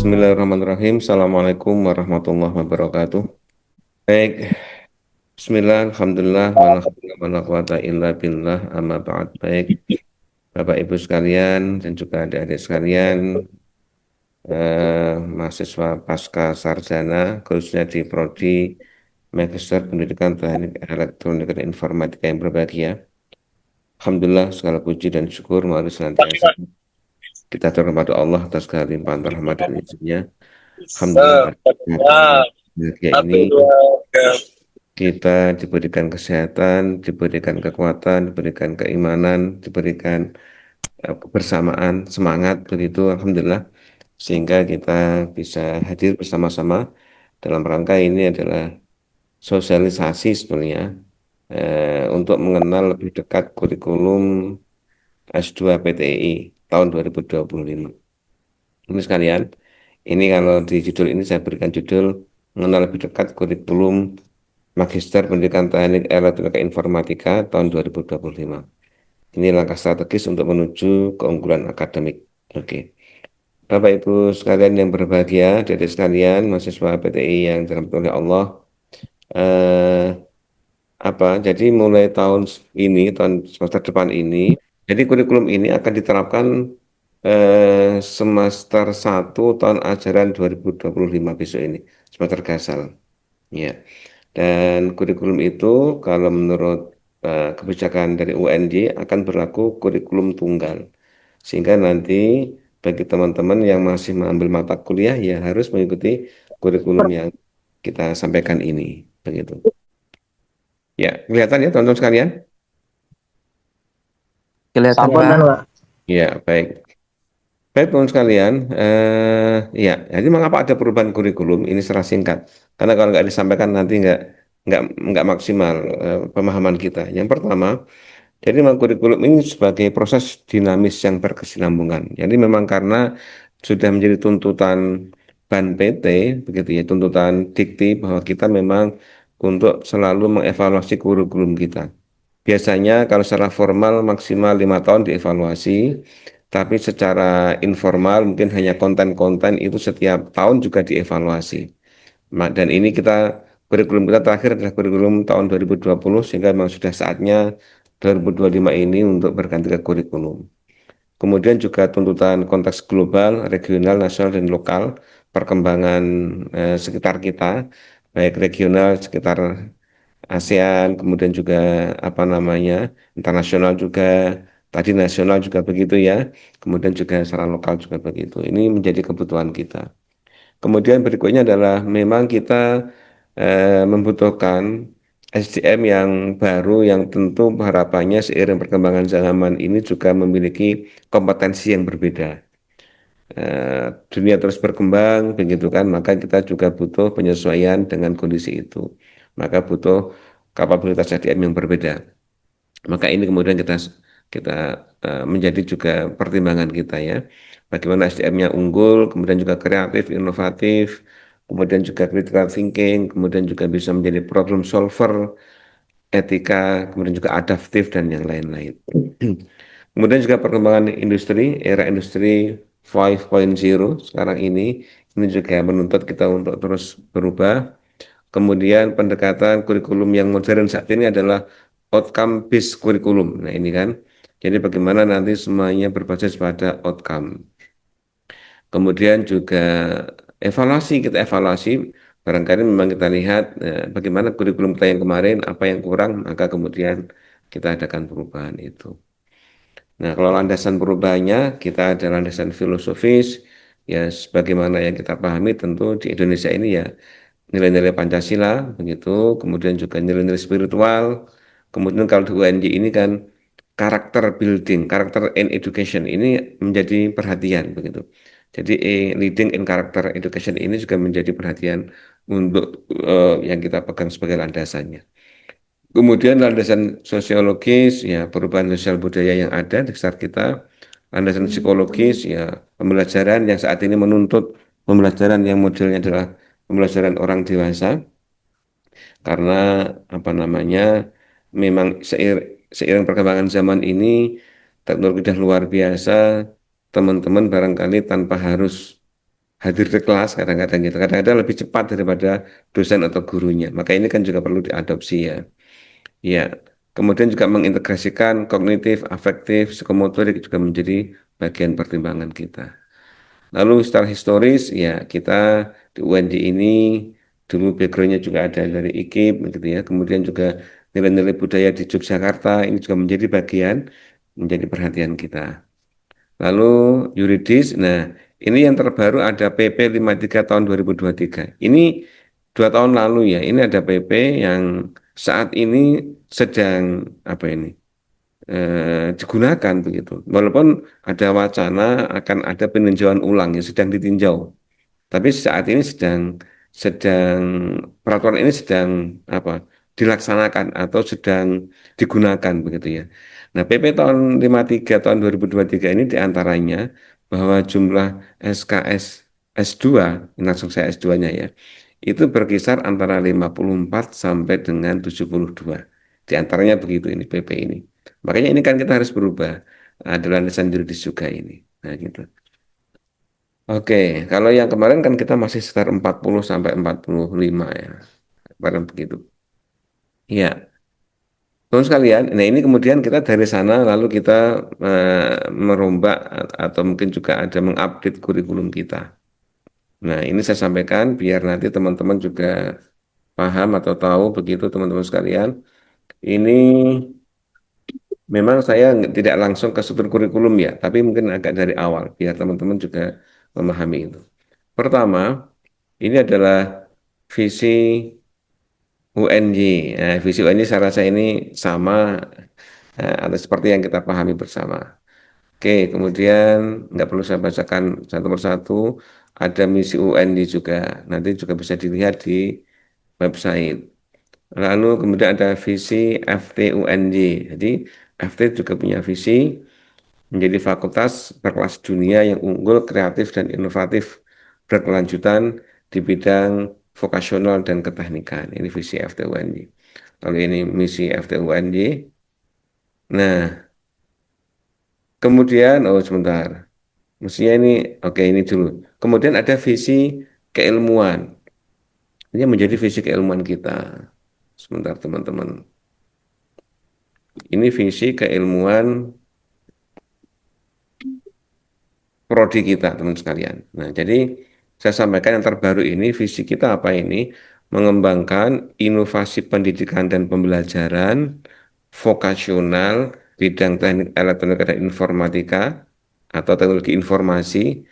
Bismillahirrahmanirrahim. Assalamualaikum warahmatullahi wabarakatuh. Baik, Bismillah, Alhamdulillah, wala haula wala quwata illa billah, amma ba'd. Baik, Bapak Ibu sekalian dan juga adik-adik sekalian, mahasiswa pasca sarjana, khususnya di Prodi Magister Pendidikan Teknik Elektronik dan Informatika yang berbahagia. Alhamdulillah, segala puji dan syukur mari senantiasa kita aturkan kepada Allah atas segala limpahan rahmat dan izinnya. Alhamdulillah pada kesempatan bahagia ini kita diberikan kesehatan, diberikan kekuatan, diberikan keimanan, diberikan kebersamaan, semangat begitu, alhamdulillah, sehingga kita bisa hadir bersama-sama dalam rangka ini adalah sosialisasi sebenarnya untuk mengenal lebih dekat kurikulum S2 PTI tahun 2025. Ini sekalian, ini kalau di judul ini saya berikan judul mengenal lebih dekat kurikulum Magister Pendidikan Teknik Elektronika Informatika tahun 2025. Ini langkah strategis untuk menuju keunggulan akademik. Oke. Bapak Ibu sekalian yang berbahagia, adik sekalian, mahasiswa PTI yang dirahmati oleh Allah, eh, jadi mulai tahun ini, tahun semester depan ini, jadi kurikulum ini akan diterapkan semester 1 tahun ajaran 2025 besok ini, semester gasal. Ya. Dan kurikulum itu kalau menurut kebijakan dari UNJ akan berlaku kurikulum tunggal. Sehingga nanti bagi teman-teman yang masih mengambil mata kuliah ya harus mengikuti kurikulum yang kita sampaikan ini. Begitu. Ya, kelihatan ya teman-teman sekalian? Kelihatan, Sampun Pak. kan, Pak? Ya, baik. Baik teman-teman sekalian, ya, jadi mengapa ada perubahan kurikulum? Ini secara singkat. Karena kalau nggak disampaikan nanti nggak maksimal pemahaman kita. Yang pertama, jadi memang kurikulum ini sebagai proses dinamis yang berkesinambungan. Jadi memang karena sudah menjadi tuntutan BAN PT, begitu ya, tuntutan dikti bahwa kita memang untuk selalu mengevaluasi kurikulum kita. Biasanya kalau secara formal maksimal 5 tahun dievaluasi, tapi secara informal mungkin hanya konten-konten itu setiap tahun juga dievaluasi. Dan ini kurikulum kita terakhir adalah kurikulum tahun 2020 sehingga memang sudah saatnya 2025 ini untuk berganti ke kurikulum. Kemudian juga tuntutan konteks global, regional, nasional, dan lokal, perkembangan sekitar kita, baik regional sekitar ASEAN, kemudian juga apa namanya internasional juga, tadi nasional juga begitu ya, kemudian juga secara lokal juga begitu. Ini menjadi kebutuhan kita. Kemudian berikutnya adalah memang kita membutuhkan SDM yang baru yang tentu harapannya seiring perkembangan zaman ini juga memiliki kompetensi yang berbeda. Dunia terus berkembang, begitu kan, maka kita juga butuh penyesuaian dengan kondisi itu. Maka butuh kapabilitas SDM yang berbeda. Maka ini kemudian kita kita menjadi juga pertimbangan kita ya. Bagaimana SDM-nya unggul, kemudian juga kreatif, inovatif, kemudian juga critical thinking, kemudian juga bisa menjadi problem solver, etika, kemudian juga adaptif dan yang lain-lain. Kemudian juga perkembangan industri, era industri 5.0 sekarang ini juga menuntut kita untuk terus berubah. Kemudian pendekatan kurikulum yang modern saat ini adalah outcome based kurikulum. Nah ini kan, jadi bagaimana nanti semuanya berbasis pada outcome. Kemudian juga kita evaluasi, barangkali memang kita lihat bagaimana kurikulum kita yang kemarin, apa yang kurang, maka kemudian kita adakan perubahan itu. Nah, kalau landasan perubahannya, kita ada landasan filosofis, ya sebagaimana yang kita pahami tentu di Indonesia ini ya nilai-nilai Pancasila, begitu, kemudian juga nilai-nilai spiritual, kemudian kalau di UNJ ini kan karakter building, karakter in education ini menjadi perhatian, begitu. Jadi leading in character education ini juga menjadi perhatian untuk yang kita pegang sebagai landasannya. Kemudian landasan sosiologis, ya perubahan sosial budaya yang ada di sekitar kita. Landasan psikologis, ya pembelajaran yang saat ini menuntut pembelajaran yang modelnya adalah pembelajaran orang dewasa. Karena apa namanya, memang seiring perkembangan zaman ini, teknologi sudah luar biasa, teman-teman barangkali tanpa harus hadir di kelas kadang-kadang gitu. Kadang-kadang lebih cepat daripada dosen atau gurunya. Maka ini kan juga perlu diadopsi ya. Ya. Kemudian juga mengintegrasikan kognitif, afektif, psikomotorik juga menjadi bagian pertimbangan kita. Lalu secara historis ya kita di UND ini dulu backgroundnya juga ada dari IKIP gitu ya. Kemudian juga nilai-nilai budaya di Yogyakarta ini juga menjadi bagian menjadi perhatian kita. Lalu yuridis, nah ini yang terbaru ada PP 53 tahun 2023. Ini 2 tahun lalu ya, ini ada PP yang saat ini sedang apa ini digunakan begitu. Walaupun ada wacana akan ada peninjauan ulang yang sedang ditinjau. Tapi saat ini sedang peraturan ini sedang apa dilaksanakan atau sedang digunakan begitu ya. Nah, PP tahun 53 tahun 2023 ini diantaranya bahwa jumlah SKS S2, langsung saya S2-nya ya, itu berkisar antara 54 sampai dengan 72. Di antaranya begitu ini PP ini. Makanya ini kan kita harus berubah. Adalah landasan juridis juga ini. Nah, gitu. Oke, kalau yang kemarin kan kita masih sekitar 40 sampai 45 ya. Barang begitu. Iya, teman sekalian, nah ini kemudian kita dari sana lalu kita merombak atau mungkin juga ada mengupdate kurikulum kita. Nah, ini saya sampaikan biar nanti teman-teman juga paham atau tahu begitu teman-teman sekalian. Ini memang saya tidak langsung ke struktur kurikulum ya, tapi mungkin agak dari awal biar teman-teman juga memahami itu. Pertama, ini adalah visi UNJ. Nah, visi UNJ saya rasa ini sama atau seperti yang kita pahami bersama. Oke, kemudian nggak perlu saya bacakan satu persatu. Ada misi UNJ juga. Nanti juga bisa dilihat di website. Lalu kemudian ada visi FT-UNJ. Jadi FT juga punya visi menjadi fakultas berkelas dunia yang unggul, kreatif, dan inovatif berkelanjutan di bidang vokasional dan keteknikan. Ini visi FT-UNJ. Lalu ini misi FT-UNJ. Nah, kemudian, oh sebentar, mestinya ini, oke ini dulu. Kemudian ada visi keilmuan. Ini menjadi visi keilmuan kita. Sebentar teman-teman. Ini visi keilmuan prodi kita, teman sekalian. Nah, jadi saya sampaikan yang terbaru ini, visi kita apa ini? Mengembangkan inovasi pendidikan dan pembelajaran vokasional bidang teknik elektronika dan informatika atau teknologi informasi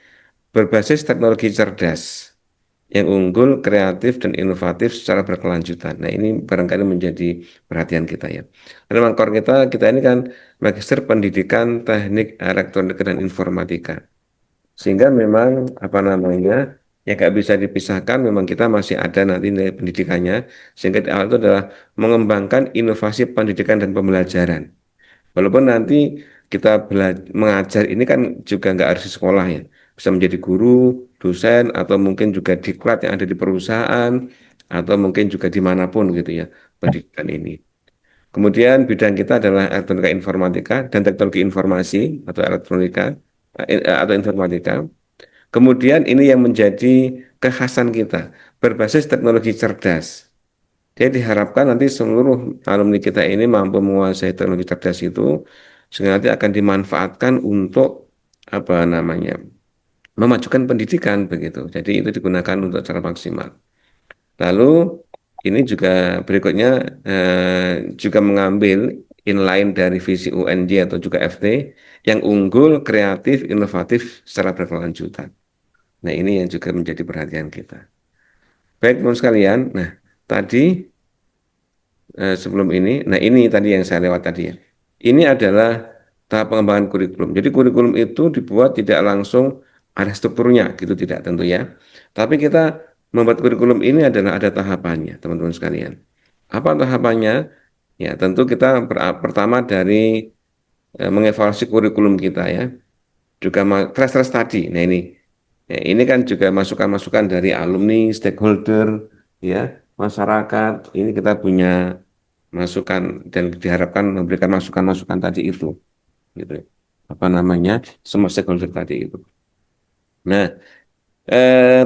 berbasis teknologi cerdas yang unggul, kreatif, dan inovatif secara berkelanjutan. Nah, ini barangkali menjadi perhatian kita ya. Karena mangkor kita ini kan Magister Pendidikan Teknik Elektronika dan Informatika. Sehingga memang apa namanya ya nggak bisa dipisahkan. Memang kita masih ada nanti nilai pendidikannya. Sehingga di awal itu adalah mengembangkan inovasi pendidikan dan pembelajaran. Walaupun nanti kita mengajar ini kan juga nggak harus di sekolah ya. Bisa menjadi guru, dosen, atau mungkin juga diklat yang ada di perusahaan, atau mungkin juga dimanapun gitu ya pendidikan ini. Kemudian bidang kita adalah elektronika informatika dan teknologi informasi atau elektronika atau informatika. Kemudian ini yang menjadi kekhasan kita berbasis teknologi cerdas. Jadi diharapkan nanti seluruh alumni kita ini mampu menguasai teknologi cerdas itu sehingga nanti akan dimanfaatkan untuk apa namanya memajukan pendidikan begitu. Jadi itu digunakan untuk cara maksimal. Lalu ini juga berikutnya juga mengambil inline dari visi UNJ atau juga FT yang unggul, kreatif, inovatif secara berkelanjutan. Nah ini yang juga menjadi perhatian kita. Baik teman sekalian, nah tadi sebelum ini, nah ini tadi yang saya lewat tadi ya. Ini adalah tahap pengembangan kurikulum. Jadi kurikulum itu dibuat tidak langsung ada strukturnya, gitu tidak tentu ya. Tapi kita membuat kurikulum ini adalah ada tahapannya, teman-teman sekalian. Apa tahapannya? Ya tentu kita pertama dari mengevaluasi kurikulum kita ya. Juga stress tadi. Nah ini, ya, ini kan juga masukan-masukan dari alumni, stakeholder, ya masyarakat. Ini kita punya masukan dan diharapkan memberikan masukan-masukan tadi itu gitu apa namanya semua stakeholder tadi itu. Nah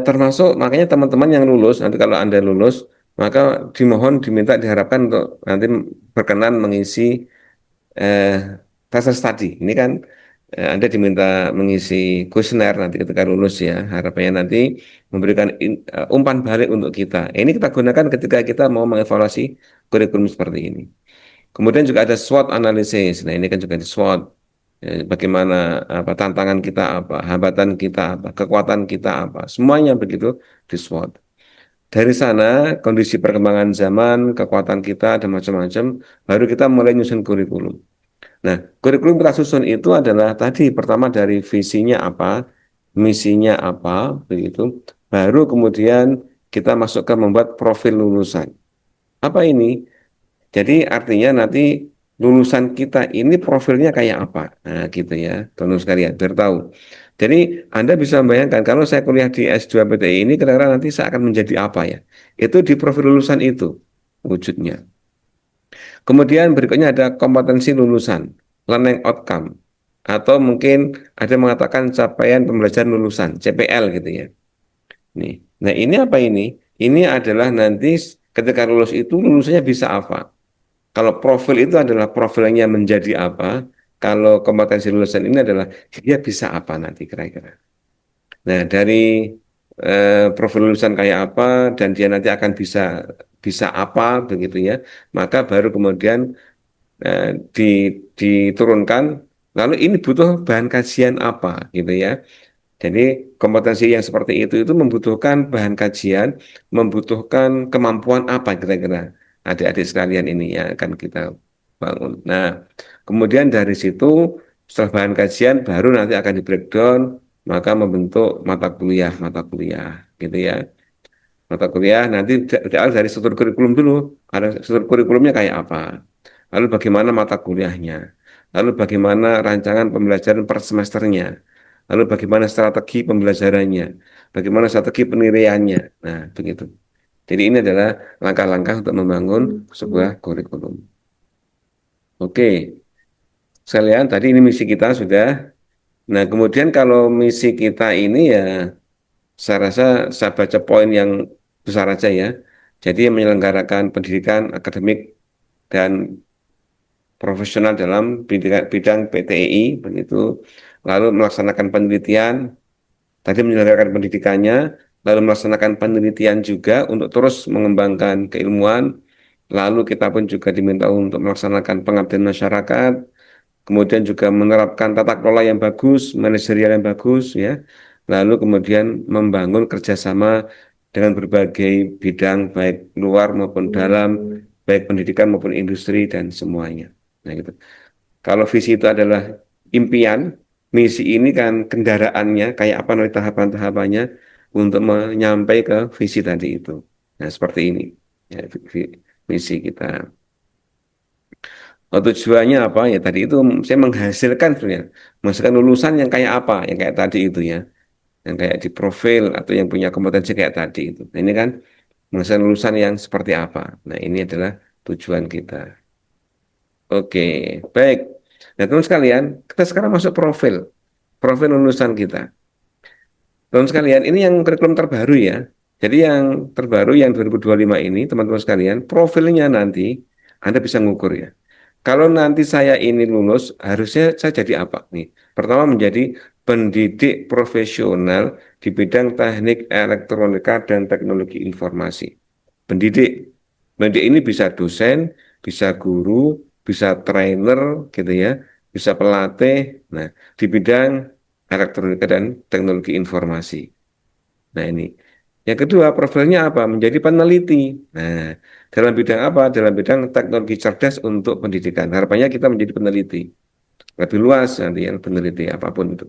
Termasuk makanya teman-teman yang lulus, nanti kalau Anda lulus, maka dimohon diminta diharapkan untuk nanti berkenan mengisi eh, tesis tadi. Ini kan Anda diminta mengisi kuesioner nanti ketika lulus ya. Harapannya nanti memberikan umpan balik untuk kita. Ini kita gunakan ketika kita mau mengevaluasi kurikulum seperti ini. Kemudian juga ada SWOT analisis. Nah, ini kan juga di SWOT. Bagaimana apa tantangan kita apa, hambatan kita apa, kekuatan kita apa. Semuanya begitu di SWOT. Dari sana, kondisi perkembangan zaman, kekuatan kita, dan macam-macam, baru kita mulai nyusun kurikulum. Nah, kurikulum kita susun itu adalah tadi pertama dari visinya apa, misinya apa, begitu. Baru kemudian kita masuk ke membuat profil lulusan. Apa ini? Jadi artinya nanti lulusan kita ini profilnya kayak apa? Nah, gitu ya, teman-teman sekalian, biar tahu. Jadi Anda bisa membayangkan kalau saya kuliah di S2 PTI ini kira-kira nanti saya akan menjadi apa ya? Itu di profil lulusan itu wujudnya. Kemudian berikutnya ada kompetensi lulusan, learning outcome. Atau mungkin ada mengatakan capaian pembelajaran lulusan, CPL gitu ya. Nih. Nah, ini apa ini? Ini adalah nanti ketika lulus itu lulusannya bisa apa? Kalau profil itu adalah profilnya menjadi apa, kalau kompetensi lulusan ini adalah dia bisa apa nanti kira-kira. Nah, dari profil lulusan kayak apa dan dia nanti akan bisa bisa apa begitu ya, maka baru kemudian eh, di, diturunkan. Lalu ini butuh bahan kajian apa gitu ya. Jadi kompetensi yang seperti itu membutuhkan bahan kajian, membutuhkan kemampuan apa kira-kira adik-adik sekalian ini ya akan kita bangun. Nah, kemudian dari situ setelah bahan kajian baru nanti akan di breakdown, maka membentuk mata kuliah gitu ya. Mata kuliah nanti dari struktur kurikulum dulu, ada struktur kurikulumnya kayak apa. Lalu bagaimana mata kuliahnya. Lalu bagaimana rancangan pembelajaran per semesternya. Lalu bagaimana strategi pembelajarannya. Bagaimana strategi penilaiannya. Nah, begitu. Jadi ini adalah langkah-langkah untuk membangun sebuah kurikulum. Oke, sekalian tadi ini misi kita sudah. Nah, kemudian kalau misi kita ini ya saya rasa saya baca poin yang besar aja ya. Jadi menyelenggarakan pendidikan akademik dan profesional dalam bidang PTI begitu, lalu melaksanakan penelitian, tadi menyelenggarakan pendidikannya, lalu melaksanakan penelitian juga untuk terus mengembangkan keilmuan, lalu kita pun juga diminta untuk melaksanakan pengabdian masyarakat, kemudian juga menerapkan tata kelola yang bagus, manajerial yang bagus ya, lalu kemudian membangun kerjasama dengan berbagai bidang baik luar maupun dalam, baik pendidikan maupun industri dan semuanya. Nah, gitu. Kalau visi itu adalah impian, misi ini kan kendaraannya, kayak apa nanti tahapan-tahapannya untuk menyampai ke visi tadi itu. Nah, seperti ini ya, misi kita. Tujuannya apa ya tadi itu saya menghasilkan sebenarnya, menghasilkan lulusan yang kayak apa, yang kayak tadi itu ya, yang kayak di profil atau yang punya kompetensi kayak tadi itu. Nah, ini kan menghasilkan lulusan yang seperti apa. Nah, ini adalah tujuan kita. Oke, baik. Nah, teman sekalian, kita sekarang masuk profil lulusan kita. Teman sekalian, ini yang kurikulum terbaru ya. Jadi yang terbaru yang 2025 ini, teman-teman sekalian, profilnya nanti Anda bisa ngukur ya. Kalau nanti saya ini lulus, harusnya saya jadi apa nih? Pertama menjadi pendidik profesional di bidang teknik elektronika dan teknologi informasi. Pendidik. Pendidik ini bisa dosen, bisa guru, bisa trainer gitu ya, bisa pelatih. Nah, di bidang elektronika dan teknologi informasi. Nah, ini. Yang kedua, profilnya apa? Menjadi peneliti. Nah, dalam bidang apa? Dalam bidang teknologi cerdas untuk pendidikan. Harapannya kita menjadi peneliti. Lebih luas nanti yang peneliti apapun itu.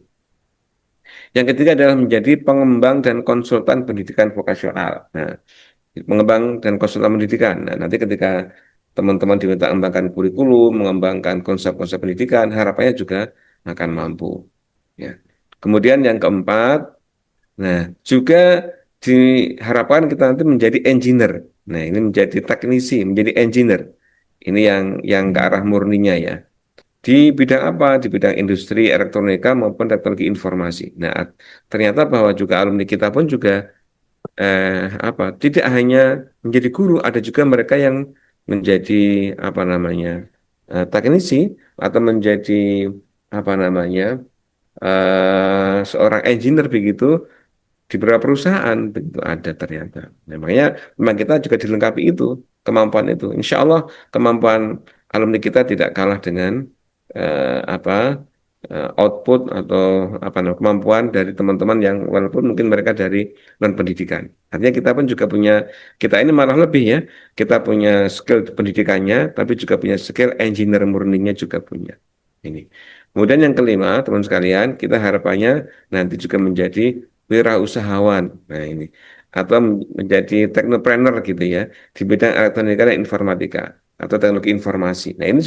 Yang ketiga adalah menjadi pengembang dan konsultan pendidikan vokasional. Nah, pengembang dan konsultan pendidikan. Nah, nanti ketika teman-teman diminta mengembangkan kurikulum, mengembangkan konsep-konsep pendidikan, harapannya juga akan mampu. Ya. Kemudian yang keempat, nah juga diharapkan kita nanti menjadi engineer. Nah, ini menjadi teknisi, menjadi engineer. Ini yang ke arah murninya ya. di bidang apa? Di bidang industri elektronika maupun teknologi informasi. Nah, ternyata bahwa juga alumni kita pun juga tidak hanya menjadi guru, ada juga mereka yang menjadi apa namanya teknisi atau menjadi apa namanya seorang engineer begitu di beberapa perusahaan begitu ada ternyata. Nah, makanya memang kita juga dilengkapi itu kemampuan itu. Insya Allah kemampuan alumni kita tidak kalah dengan output atau apa namanya kemampuan dari teman-teman yang walaupun mungkin mereka dari non pendidikan. Artinya kita pun juga punya kita ini malah lebih ya kita punya skill pendidikannya tapi juga punya skill engineer murninya juga punya. Ini. Kemudian yang kelima teman sekalian kita harapannya nanti juga menjadi wirausahawan. Nah ini atau menjadi teknopreneur gitu ya di bidang elektronika dan informatika atau teknologi informasi. Nah ini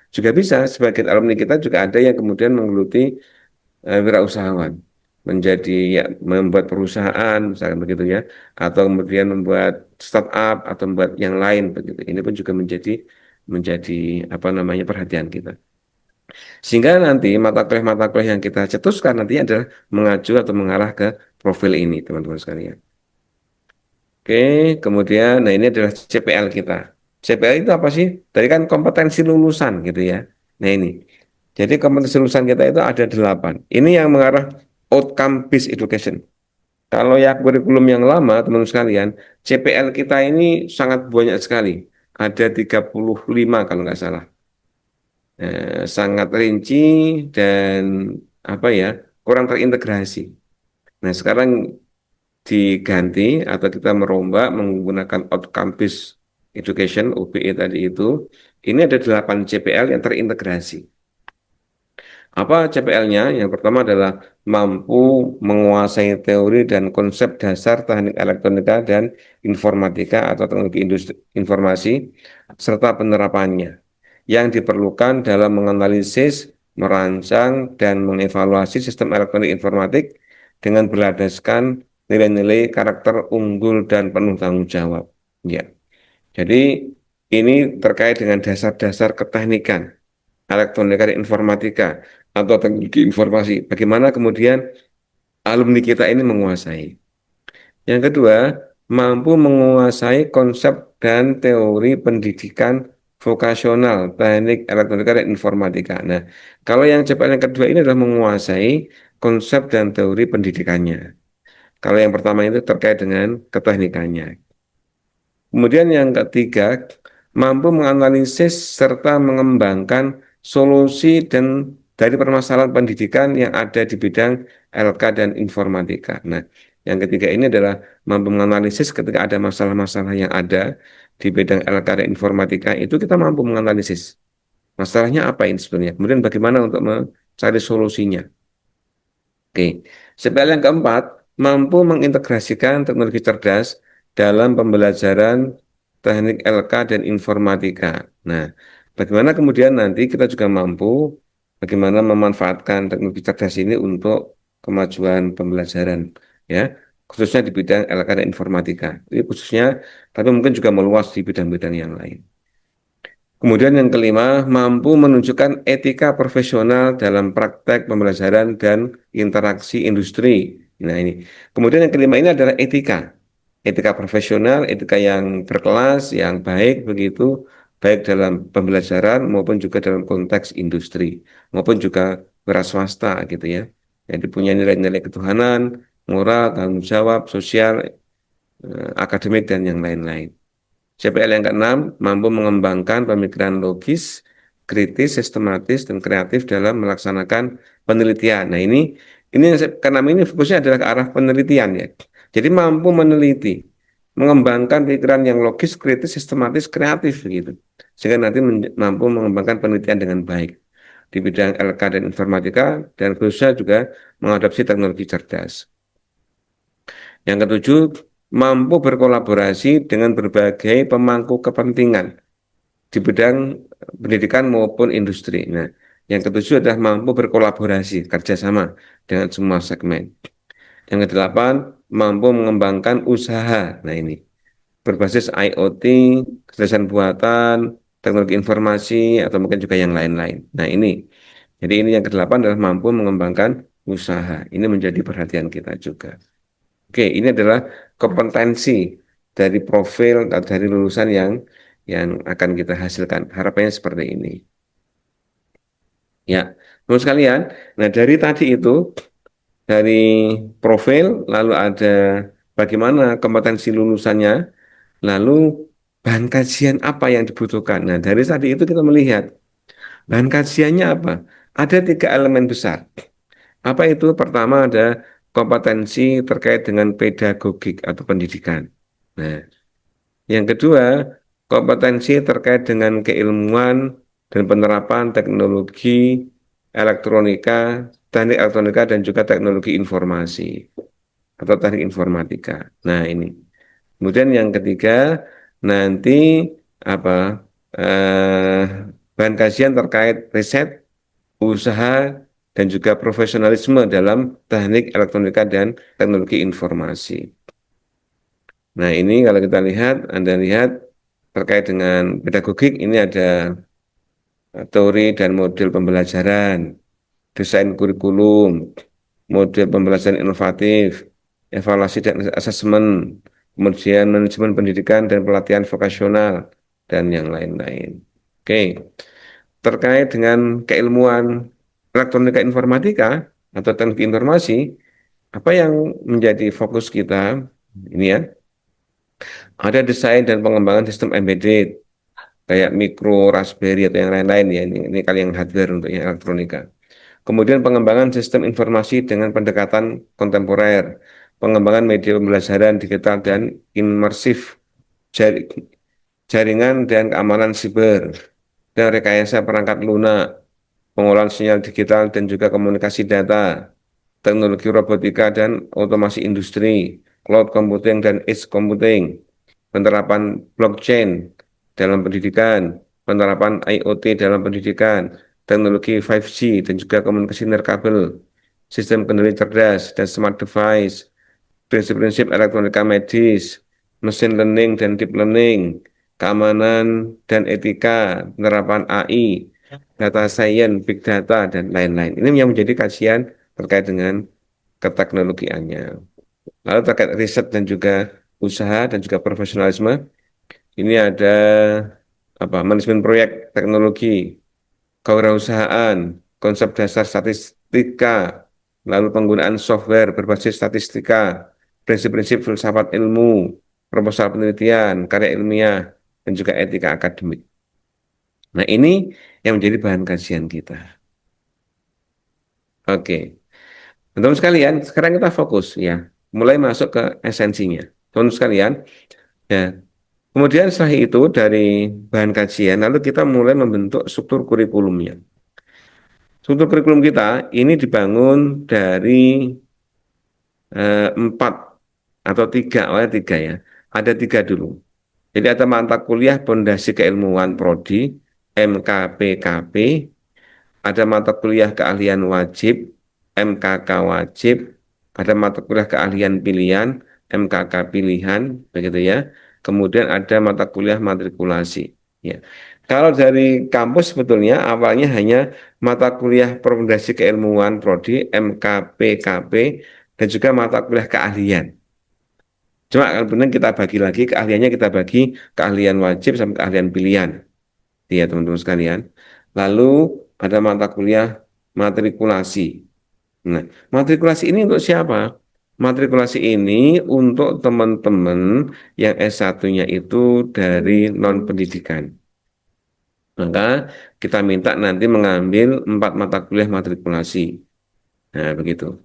juga bisa sebagian alumni kita juga ada yang kemudian menggeluti wirausahawan menjadi ya membuat perusahaan misalkan begitu ya atau kemudian membuat startup atau membuat yang lain begitu. Ini pun juga menjadi apa namanya perhatian kita. Sehingga nanti mata kuliah yang kita cetuskan nanti adalah mengacu atau mengarah ke profil ini, teman-teman sekalian. Oke, kemudian, nah ini adalah CPL kita. CPL itu apa sih? Tadi kan kompetensi lulusan gitu ya. Nah ini, jadi kompetensi lulusan kita itu ada 8. Ini yang mengarah outcome based education. Kalau ya kurikulum yang lama, teman-teman sekalian, CPL kita ini sangat banyak sekali. Ada 35 kalau nggak salah. Sangat rinci dan apa ya kurang terintegrasi. Nah sekarang diganti atau kita merombak menggunakan outcome based education (OBE) tadi itu, ini ada 8 CPL yang terintegrasi. Apa CPL-nya? Yang pertama adalah mampu menguasai teori dan konsep dasar teknik elektronika dan informatika atau teknologi industri informasi serta penerapannya yang diperlukan dalam menganalisis, merancang, dan mengevaluasi sistem elektronik informatik dengan berlandaskan nilai-nilai karakter unggul dan penuh tanggung jawab. Ya, jadi ini terkait dengan dasar-dasar keteknikan elektronika dan informatika atau teknologi informasi. Bagaimana kemudian alumni kita ini menguasai. Yang kedua, mampu menguasai konsep dan teori pendidikan vokasional, teknik elektronika dan informatika. Nah, kalau yang CPL yang kedua ini adalah menguasai konsep dan teori pendidikannya. Kalau yang pertama itu terkait dengan keteknikannya. Kemudian yang ketiga, mampu menganalisis serta mengembangkan solusi dan dari permasalahan pendidikan yang ada di bidang LK dan informatika. Nah, yang ketiga ini adalah mampu menganalisis ketika ada masalah-masalah yang ada di bidang LK dan informatika itu kita mampu menganalisis masalahnya apa ini sebenarnya. Kemudian bagaimana untuk mencari solusinya. Oke, CPL yang keempat, mampu mengintegrasikan teknologi cerdas dalam pembelajaran teknik LK dan informatika. Nah, bagaimana kemudian nanti kita juga mampu bagaimana memanfaatkan teknologi cerdas ini untuk kemajuan pembelajaran, ya, khususnya di bidang LK dan informatika. Ini khususnya, tapi mungkin juga meluas di bidang-bidang yang lain. Kemudian yang kelima, mampu menunjukkan etika profesional dalam praktek pembelajaran dan interaksi industri. Nah ini. Kemudian yang kelima ini adalah etika. Etika profesional, etika yang berkelas, yang baik begitu, baik dalam pembelajaran maupun juga dalam konteks industri, maupun juga wira swasta gitu ya. Jadi punya nilai-nilai ketuhanan, moral, tanggung jawab, sosial, akademik, dan yang lain-lain. CPL yang keenam, mampu mengembangkan pemikiran logis, kritis, sistematis, dan kreatif dalam melaksanakan penelitian. Nah ini yang keenam ini fokusnya adalah ke arah penelitian ya. Jadi mampu meneliti, mengembangkan pikiran yang logis, kritis, sistematis, kreatif gitu. Sehingga nanti mampu mengembangkan penelitian dengan baik di bidang LK dan informatika dan khususnya juga mengadopsi teknologi cerdas. Yang ketujuh, mampu berkolaborasi dengan berbagai pemangku kepentingan di bidang pendidikan maupun industri. Nah, yang ketujuh adalah mampu berkolaborasi, kerjasama dengan semua segmen. Yang kedelapan, mampu mengembangkan usaha. Nah, ini berbasis IoT, kecerdasan buatan, teknologi informasi, atau mungkin juga yang lain-lain. Nah, ini. Jadi ini yang kedelapan adalah mampu mengembangkan usaha. Ini menjadi perhatian kita juga. Oke, ini adalah kompetensi dari profil atau dari lulusan yang akan kita hasilkan. Harapannya seperti ini. Ya, teman sekalian. Nah, dari tadi itu, dari profil, lalu ada bagaimana kompetensi lulusannya, lalu bahan kajian apa yang dibutuhkan. Nah, dari tadi itu kita melihat bahan kajiannya apa? Ada tiga elemen besar. Apa itu? Pertama ada kompetensi terkait dengan pedagogik atau pendidikan. Nah, yang kedua, kompetensi terkait dengan keilmuan dan penerapan teknologi elektronika, teknik elektronika dan juga teknologi informasi atau teknik informatika. Nah, ini. Kemudian yang ketiga, nanti apa? eh, Bahan kajian terkait riset, usaha dan juga profesionalisme dalam teknik elektronika dan teknologi informasi. Nah, ini kalau kita lihat, Anda lihat terkait dengan pedagogik, ini ada teori dan model pembelajaran, desain kurikulum, model pembelajaran inovatif, evaluasi dan asesmen, kemudian manajemen pendidikan dan pelatihan vokasional, dan yang lain-lain. Oke, terkait dengan keilmuan elektronika informatika atau teknik informasi, apa yang menjadi fokus kita ini ya, ada desain dan pengembangan sistem embedded kayak mikro, Raspberry atau yang lain-lain ya. Ini kali yang hardware untuk yang elektronika. Kemudian pengembangan sistem informasi dengan pendekatan kontemporer, pengembangan media pembelajaran digital dan imersif, jaringan dan keamanan siber, dan rekayasa perangkat lunak, pengolahan sinyal digital dan juga komunikasi data, teknologi robotika dan otomasi industri, cloud computing dan edge computing, penerapan blockchain dalam pendidikan, penerapan IoT dalam pendidikan, teknologi 5G dan juga komunikasi nirkabel, sistem kendali cerdas dan smart device, prinsip-prinsip elektronika medis, mesin learning dan deep learning, keamanan dan etika, penerapan AI, data science, big data, dan lain-lain. Ini yang menjadi kajian terkait dengan keteknologiannya. Lalu terkait riset dan juga usaha dan juga profesionalisme, ini ada apa manajemen proyek teknologi, kewirausahaan, konsep dasar statistika, lalu penggunaan software berbasis statistika, prinsip-prinsip filsafat ilmu, proposal penelitian, karya ilmiah, dan juga etika akademik. Nah, ini yang menjadi bahan kajian kita. Oke, teman-teman sekalian, sekarang kita fokus ya, mulai masuk ke esensinya. Teman-teman sekalian, ya. Kemudian setelah itu dari bahan kajian, lalu kita mulai membentuk struktur kurikulumnya. Struktur kurikulum kita ini dibangun dari empat atau tiga, awalnya tiga ya. Ada tiga dulu. Jadi ada mata kuliah Pondasi Keilmuan Prodi, MKPKP, ada mata kuliah keahlian wajib, MKK wajib, ada mata kuliah keahlian pilihan, MKK pilihan, begitu ya. Kemudian ada mata kuliah matrikulasi. Ya. Kalau dari kampus sebetulnya awalnya hanya mata kuliah Pondasi Keilmuan Prodi, MKPKP, dan juga mata kuliah keahlian. Cuma kemudian kita bagi lagi, keahliannya kita bagi keahlian wajib sama keahlian pilihan. Ya teman-teman sekalian. Lalu ada mata kuliah matrikulasi. Nah, matrikulasi ini untuk siapa? Matrikulasi ini untuk teman-teman yang S1-nya itu dari non-pendidikan. Maka kita minta nanti mengambil 4 mata kuliah matrikulasi. Nah, begitu.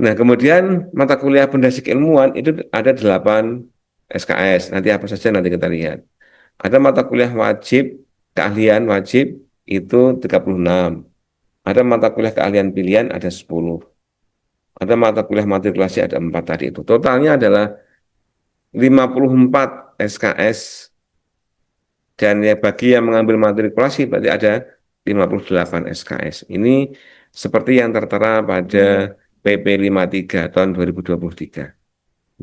Nah, kemudian mata kuliah Pondasi Keilmuan itu ada 8 SKS. Nanti apa saja nanti kita lihat. Ada mata kuliah wajib, keahlian wajib itu 36. Ada mata kuliah keahlian pilihan ada 10. Ada mata kuliah matrikulasi ada 4 tadi itu. Totalnya adalah 54 SKS dan ya bagi yang mengambil matrikulasi berarti ada 58 SKS. Ini seperti yang tertera pada PP 53 tahun 2023.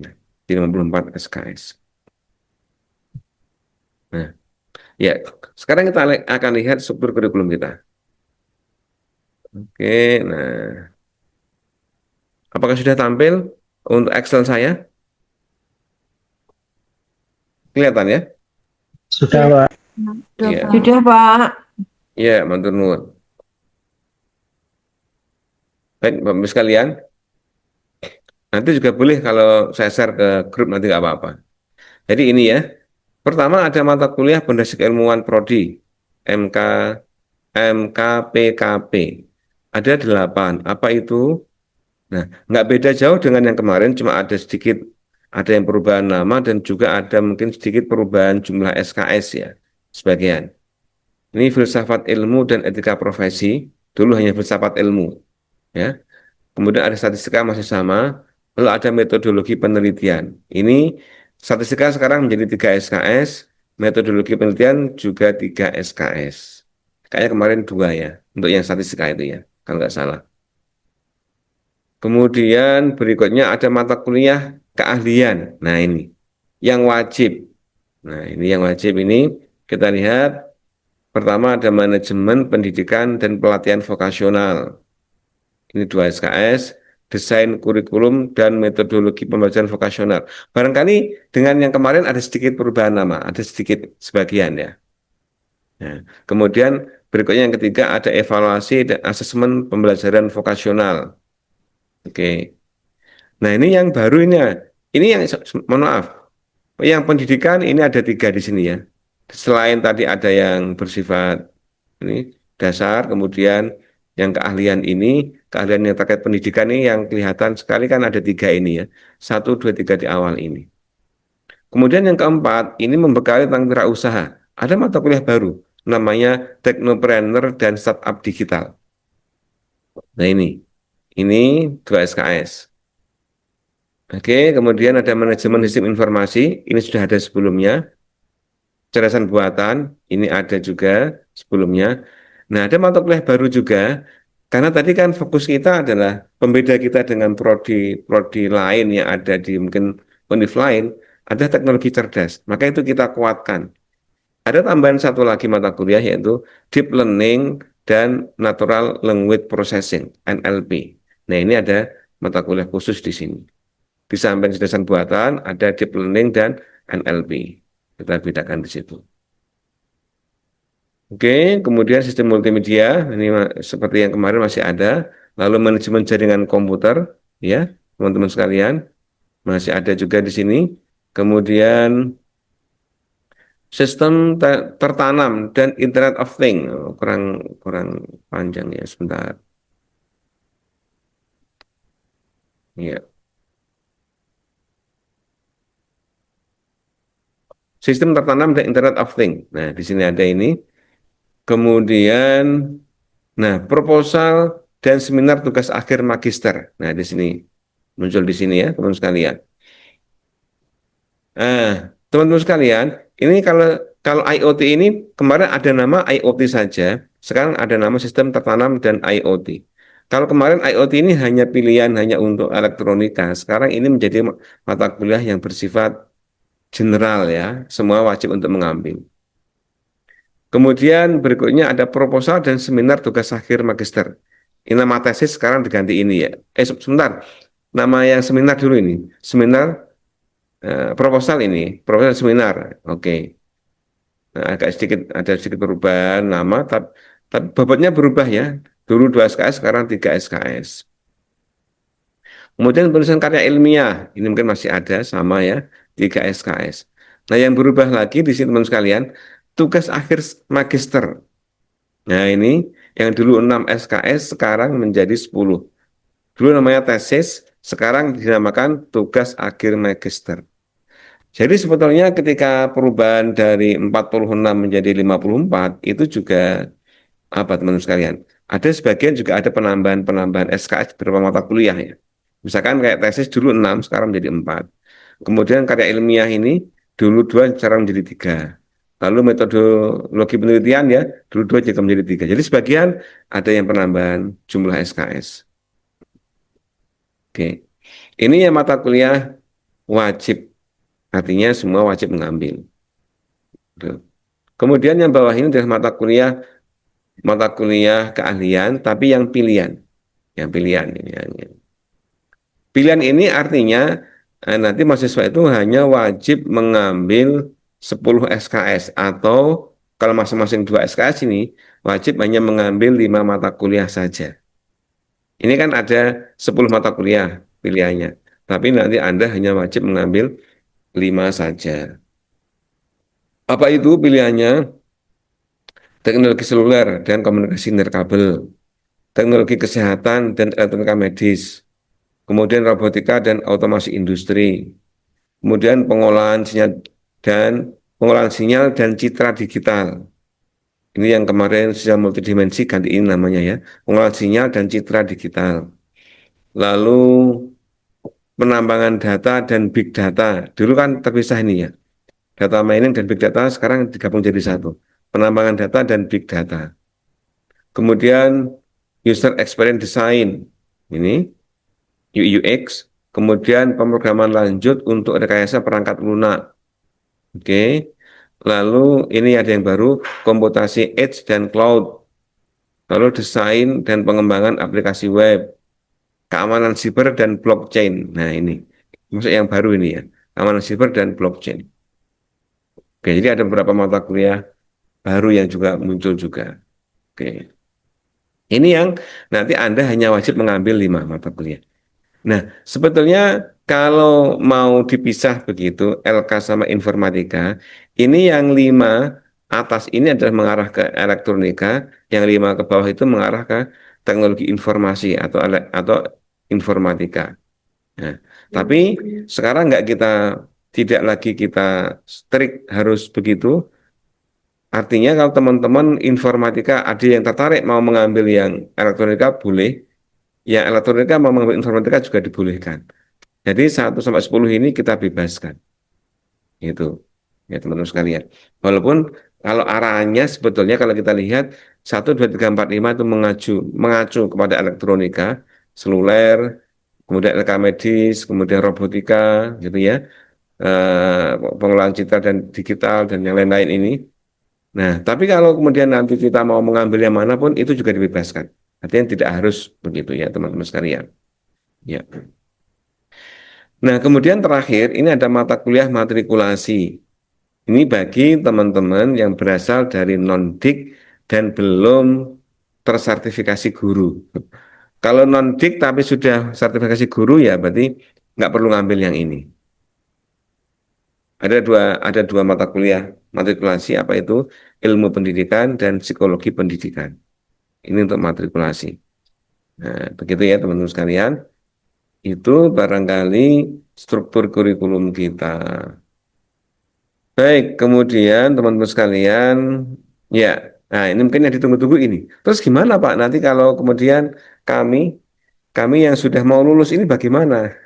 Nah, 54 SKS. Nah, Ya, sekarang kita akan lihat struktur kurikulum kita. Oke, nah, apakah sudah tampil untuk Excel saya? Kelihatan ya? Sudah, Pak. Iya, Sudah, Pak. iya, matur nuwun. Baik, Bapak Ibu sekalian, nanti juga boleh kalau saya share ke grup nanti nggak apa-apa. Jadi ini ya, pertama ada mata kuliah Pondasi Keilmuan Prodi, MK, MKPKP. Ada 8. Apa itu? Nah, nggak beda jauh dengan yang kemarin, cuma ada sedikit, ada yang perubahan nama dan juga ada mungkin sedikit perubahan jumlah SKS ya, sebagian. Ini filsafat ilmu dan etika profesi, dulu hanya filsafat ilmu, ya. Kemudian ada statistika masih sama, lalu ada metodologi penelitian. Ini statistika sekarang menjadi 3 SKS, metodologi penelitian juga 3 SKS. Kayaknya kemarin 2 ya, untuk yang statistika itu ya, kalau nggak salah. Kemudian berikutnya ada mata kuliah keahlian. Nah ini, yang wajib. Nah ini yang wajib ini kita lihat, pertama ada manajemen pendidikan dan pelatihan vokasional. Ini 2 SKS, desain kurikulum dan metodologi pembelajaran vokasional. Barangkali dengan yang kemarin ada sedikit perubahan nama, ada sedikit sebagian ya. Nah, kemudian berikutnya yang ketiga ada evaluasi dan asesmen pembelajaran vokasional. Oke. Nah ini yang baru ini ya. Ini yang mohon maaf. Yang pendidikan ini ada 3 di sini ya. Selain tadi ada yang bersifat ini dasar, kemudian yang keahlian ini, keahlian yang terkait pendidikan ini yang kelihatan sekali kan ada 3 ini ya. 1, 2, 3 di awal ini. Kemudian yang keempat, ini membekali tentang wirausaha. Ada mata kuliah baru, namanya Technopreneur dan Startup Digital. Nah ini 2 SKS. Oke, kemudian ada manajemen sistem informasi, ini sudah ada sebelumnya. Cerdasan buatan, ini ada juga sebelumnya. Nah, ada mata kuliah baru juga, karena tadi kan fokus kita adalah pembeda kita dengan prodi lain yang ada di mungkin univ lain, ada teknologi cerdas. Maka itu kita kuatkan. Ada tambahan satu lagi mata kuliah yaitu Deep Learning dan Natural Language Processing, NLP. Nah, ini ada mata kuliah khusus di sini. Di samping cerdasan buatan, ada Deep Learning dan NLP. Kita bedakan di situ. Oke, kemudian sistem multimedia, ini seperti yang kemarin masih ada. Lalu manajemen jaringan komputer, ya, teman-teman sekalian, masih ada juga di sini. Kemudian sistem tertanam dan Internet of Things, kurang kurang panjang ya, sebentar. Ya. Sistem tertanam dan Internet of Things. Nah, di sini ada ini. Kemudian, nah, proposal dan seminar tugas akhir magister. Nah, di sini muncul di sini ya, teman sekalian. Teman-teman sekalian, ini kalau IoT ini kemarin ada nama IoT saja, sekarang ada nama sistem tertanam dan IoT. Kalau kemarin IoT ini hanya pilihan hanya untuk elektronika, sekarang ini menjadi mata kuliah yang bersifat general ya, semua wajib untuk mengambil. Kemudian berikutnya ada proposal dan seminar tugas akhir magister. Ini nama tesis sekarang diganti ini ya. Sebentar, nama yang seminar dulu ini. Seminar proposal ini, proposal seminar. Oke. Nah, agak sedikit ada sedikit perubahan nama, tapi bobotnya berubah ya. Dulu 2 SKS, sekarang 3 SKS. Kemudian penulisan karya ilmiah, ini mungkin masih ada sama ya, 3 SKS. Nah, yang berubah lagi di sini teman sekalian, tugas akhir magister. Nah, ini yang dulu 6 SKS sekarang menjadi 10. Dulu namanya tesis, sekarang dinamakan tugas akhir magister. Jadi sebetulnya ketika perubahan dari 46 menjadi 54 itu juga apa teman-teman sekalian? Ada sebagian juga ada penambahan-penambahan SKS beberapa mata kuliah ya. Misalkan kayak tesis dulu 6 sekarang menjadi 4. Kemudian karya ilmiah ini dulu 2 sekarang menjadi 3. Lalu metodologi penelitian ya dulu 2 juga menjadi 3. Jadi sebagian ada yang penambahan jumlah SKS. Oke. Ini yang mata kuliah wajib. Artinya semua wajib mengambil. Kemudian yang bawah ini adalah mata kuliah keahlian, tapi yang pilihan. Yang pilihan ini. Pilihan ini artinya nanti mahasiswa itu hanya wajib mengambil 10 SKS atau kalau masing-masing 2 SKS ini wajib hanya mengambil 5 mata kuliah saja. Ini kan ada 10 mata kuliah pilihannya. Tapi nanti Anda hanya wajib mengambil 5 saja. Apa itu pilihannya? Teknologi seluler dan komunikasi nirkabel, teknologi kesehatan dan elektronika medis, kemudian robotika dan otomasi industri, kemudian pengolahan sinyal dan citra digital. Ini yang kemarin sudah multidimensi ganti ini namanya ya, pengolahan sinyal dan citra digital. Lalu penambangan data dan big data. Dulu kan terpisah ini ya. Data mining dan big data sekarang digabung jadi satu. Penambangan data dan big data. Kemudian user experience design. Ini UX. Kemudian pemrograman lanjut untuk rekayasa perangkat lunak. Oke. Lalu ini ada yang baru, komputasi edge dan cloud. Lalu desain dan pengembangan aplikasi web, keamanan siber dan blockchain. Nah ini, maksud yang baru ini ya, keamanan siber dan blockchain. Oke, jadi ada beberapa mata kuliah baru yang juga muncul juga. Oke, ini yang nanti Anda hanya wajib mengambil 5 mata kuliah. Nah, sebetulnya kalau mau dipisah begitu, LK sama informatika, ini yang 5 atas ini adalah mengarah ke elektronika, yang 5 ke bawah itu mengarah ke teknologi informasi atau informatika. Nah, tapi sekarang tidak lagi kita strict harus begitu. Artinya kalau teman-teman informatika ada yang tertarik mau mengambil yang elektronika boleh, yang elektronika mau mengambil informatika juga dibolehkan. Jadi 1 sampai 10 ini kita bebaskan. Itu ya teman-teman sekalian. Walaupun kalau arahannya sebetulnya kalau kita lihat 1, 2, 3, 4, 5 itu mengacu kepada elektronika, seluler, kemudian LK medis, kemudian robotika, gitu ya, pengolahan citra dan digital dan yang lain-lain ini. Nah, tapi kalau kemudian nanti kita mau mengambil yang manapun itu juga dibebaskan. Artinya tidak harus begitu ya teman-teman sekalian. Ya. Nah, kemudian terakhir ini ada mata kuliah matrikulasi. Ini bagi teman-teman yang berasal dari non-dik dan belum tersertifikasi guru. Kalau non-dik tapi sudah sertifikasi guru ya berarti nggak perlu ngambil yang ini. Ada dua mata kuliah matrikulasi, apa itu? Ilmu pendidikan dan psikologi pendidikan. Ini untuk matrikulasi. Nah, begitu ya teman-teman sekalian. Itu barangkali struktur kurikulum kita. Baik, kemudian teman-teman sekalian, ya, nah ini mungkin yang ditunggu-tunggu ini. Terus gimana Pak? Nanti kalau kemudian kami, kami yang sudah mau lulus ini bagaimana?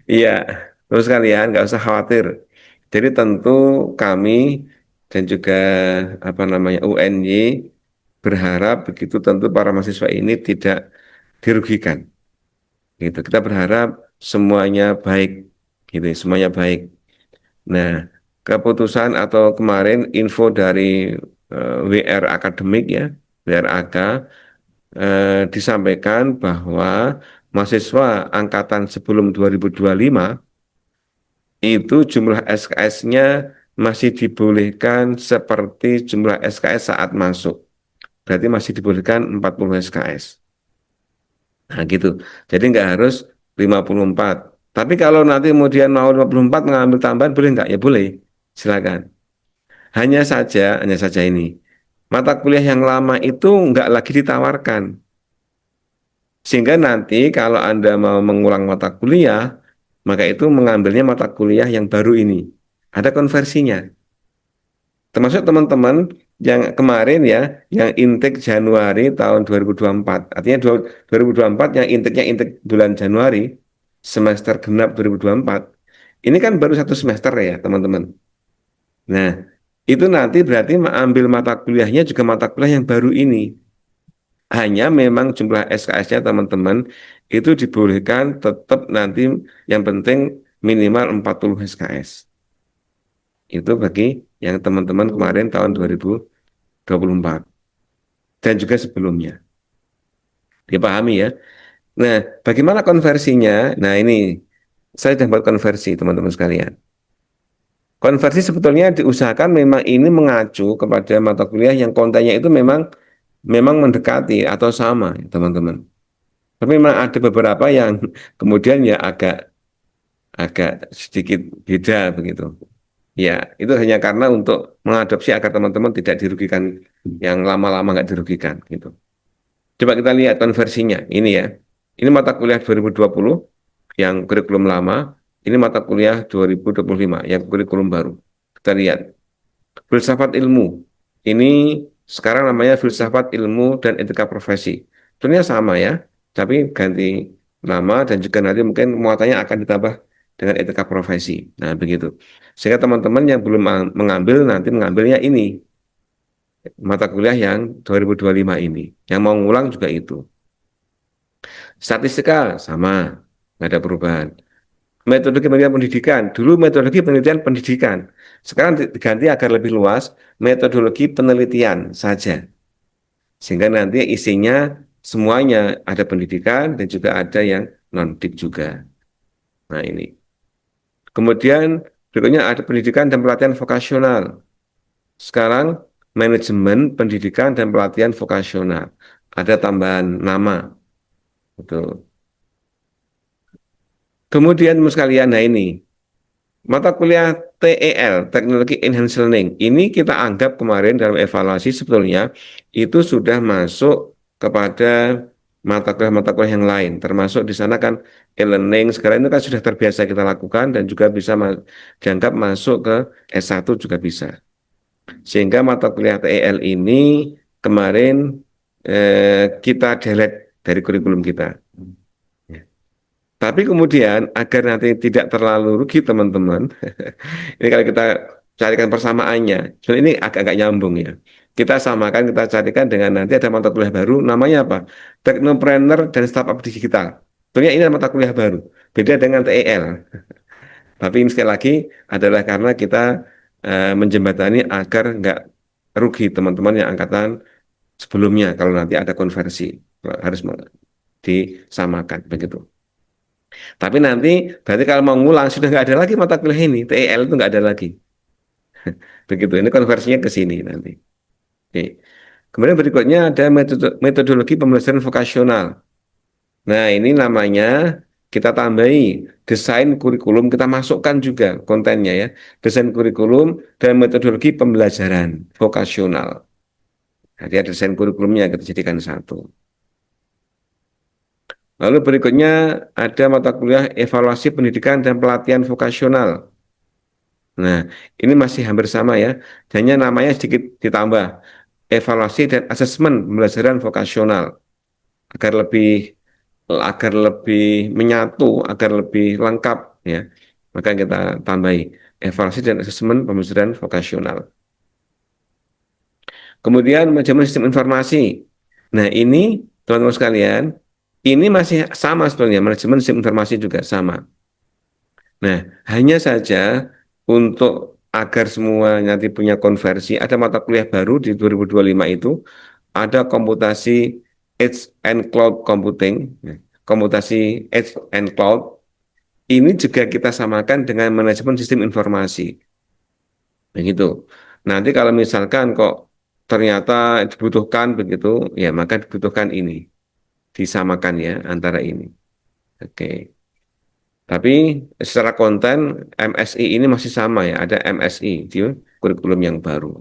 Iya, terus kalian nggak usah khawatir. Jadi tentu kami dan juga apa namanya UNY berharap begitu tentu para mahasiswa ini tidak dirugikan. Gitu. Kita berharap semuanya baik, gitu, semuanya baik. Nah, keputusan atau kemarin info dari WR Akademik ya, WRAK disampaikan bahwa mahasiswa angkatan sebelum 2025 itu jumlah SKS-nya masih dibolehkan seperti jumlah SKS saat masuk. Berarti masih dibolehkan 40 SKS. Nah gitu. Jadi nggak harus 54. Tapi kalau nanti kemudian mau 54 mengambil tambahan boleh nggak? Ya boleh. Silakan. Hanya saja ini. Mata kuliah yang lama itu nggak lagi ditawarkan. Sehingga nanti kalau Anda mau mengulang mata kuliah, maka itu mengambilnya mata kuliah yang baru ini. Ada konversinya. Termasuk teman-teman yang kemarin ya, yang intake Januari tahun 2024. Artinya 2024 yang intake bulan Januari, semester genap 2024. Ini kan baru 1 semester ya teman-teman. Nah, itu nanti berarti mengambil mata kuliahnya juga mata kuliah yang baru ini. Hanya memang jumlah SKS-nya teman-teman itu dibolehkan tetap nanti yang penting minimal 40 SKS. Itu bagi yang teman-teman kemarin tahun 2024 dan juga sebelumnya. Dipahami ya. Nah, bagaimana konversinya? Nah, ini saya sudah buat konversi, teman-teman sekalian. Konversi sebetulnya diusahakan memang ini mengacu kepada mata kuliah yang kontennya itu memang memang mendekati atau sama, ya, teman-teman. Tapi memang ada beberapa yang kemudian ya agak agak sedikit beda begitu. Ya, itu hanya karena untuk mengadopsi agar teman-teman tidak dirugikan, yang lama-lama nggak dirugikan gitu. Coba kita lihat konversinya. Ini ya. Ini mata kuliah 2020 yang kurikulum lama, ini mata kuliah 2025 yang kurikulum baru. Kita lihat. Filsafat ilmu. Ini sekarang namanya filsafat ilmu dan etika profesi. Sebenarnya sama ya, tapi ganti nama dan juga nanti mungkin muatannya akan ditambah dengan etika profesi. Nah, begitu. Sehingga teman-teman yang belum mengambil nanti mengambilnya ini mata kuliah yang 2025 ini. Yang mau ngulang juga itu. Statistika sama, nggak ada perubahan. Metodologi penelitian pendidikan, dulu metodologi penelitian pendidikan. Sekarang diganti agar lebih luas, metodologi penelitian saja. Sehingga nanti isinya semuanya ada pendidikan dan juga ada yang non-dik juga. Nah ini. Kemudian berikutnya ada pendidikan dan pelatihan vokasional. Sekarang manajemen pendidikan dan pelatihan vokasional. Ada tambahan nama. Betul. Kemudian sekalian, nah ini mata kuliah TEL, Teknologi Enhanced Learning, ini kita anggap kemarin dalam evaluasi sebetulnya itu sudah masuk kepada mata kuliah yang lain, termasuk di sana kan e-learning sekarang itu kan sudah terbiasa kita lakukan dan juga bisa dianggap masuk ke S1 juga bisa. Sehingga mata kuliah TEL ini kemarin kita delete dari kurikulum kita. Tapi kemudian agar nanti tidak terlalu rugi teman-teman, ini kalau kita carikan persamaannya, sebenarnya ini agak-agak nyambung ya. Kita samakan, kita carikan dengan nanti ada mata kuliah baru, namanya apa? Teknopreneur dan Startup Digital. Tentunya ini mata kuliah baru, beda dengan TEL. Tapi ini sekali lagi adalah karena kita menjembatani agar nggak rugi teman-teman yang angkatan sebelumnya kalau nanti ada konversi harus disamakan begitu. Tapi nanti berarti kalau mau ngulang sudah nggak ada lagi mata kuliah ini, TEL itu nggak ada lagi. Begitu, ini konversinya ke sini nanti. Oke. Kemudian berikutnya ada metodologi pembelajaran vokasional. Nah, ini namanya kita tambahi desain kurikulum, kita masukkan juga kontennya ya. Desain kurikulum dan metodologi pembelajaran vokasional. Jadi ada desain kurikulumnya kita jadikan satu. Lalu berikutnya ada mata kuliah evaluasi pendidikan dan pelatihan vokasional. Nah, ini masih hampir sama ya. Hanya namanya sedikit ditambah. Evaluasi dan asesmen pembelajaran vokasional agar lebih menyatu, agar lebih lengkap ya. Maka kita tambahi evaluasi dan asesmen pembelajaran vokasional. Kemudian manajemen sistem informasi. Nah, ini teman-teman sekalian, ini masih sama sebetulnya, manajemen sistem informasi juga sama. Nah, hanya saja untuk agar semua nanti punya konversi, ada mata kuliah baru di 2025 itu, ada komputasi Edge and Cloud Computing, komputasi Edge and Cloud, ini juga kita samakan dengan manajemen sistem informasi. Begitu. Nanti kalau misalkan kok ternyata dibutuhkan begitu, ya maka dibutuhkan ini, disamakan ya antara ini. Oke. Tapi secara konten MSI ini masih sama ya, ada MSI di kurikulum yang baru.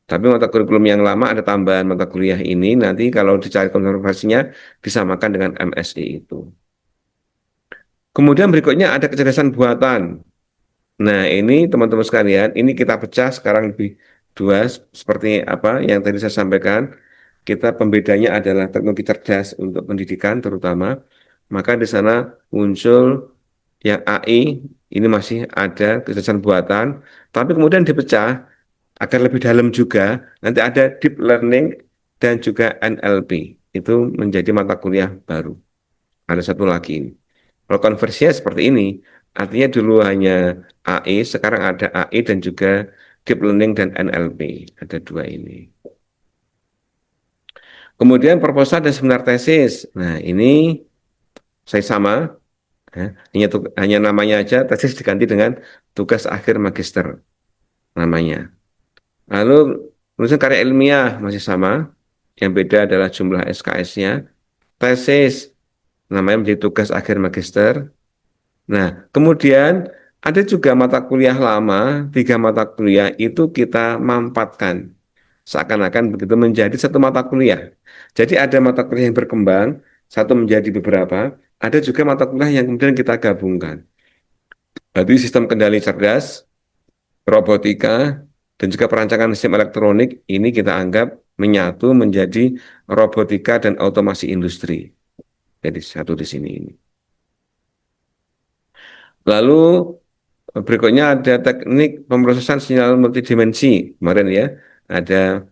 Tapi mata kurikulum yang lama ada tambahan mata kuliah ini, nanti kalau dicari konservasinya disamakan dengan MSI itu. Kemudian berikutnya ada kecerdasan buatan. Nah ini teman-teman sekalian, ini kita pecah sekarang lebih dua, seperti apa yang tadi saya sampaikan. Kita pembedanya adalah teknologi cerdas untuk pendidikan terutama. Maka di sana muncul yang AI, ini masih ada kecerdasan buatan, tapi kemudian dipecah agar lebih dalam juga, nanti ada deep learning dan juga NLP. Itu menjadi mata kuliah baru. Ada satu lagi ini. Kalau konversinya seperti ini, artinya dulu hanya AI, sekarang ada AI dan juga Deep Learning dan NLP. Ada dua ini. Kemudian proposal dan seminar tesis. Nah, ini saya sama, ya, hanya namanya aja, tesis diganti dengan tugas akhir magister namanya. Lalu penulisan karya ilmiah masih sama, yang beda adalah jumlah SKS-nya. Tesis namanya menjadi tugas akhir magister. Nah, kemudian ada juga mata kuliah lama, tiga mata kuliah itu kita mampatkan. Seakan-akan begitu menjadi satu mata kuliah. Jadi ada mata kuliah yang berkembang, satu menjadi beberapa, ada juga mata kuliah yang kemudian kita gabungkan. Berarti sistem kendali cerdas, robotika, dan juga perancangan sistem elektronik, ini kita anggap menyatu menjadi robotika dan otomasi industri. Jadi satu di sini ini. Lalu berikutnya ada teknik pemrosesan sinyal multidimensi. Kemarin ya, ada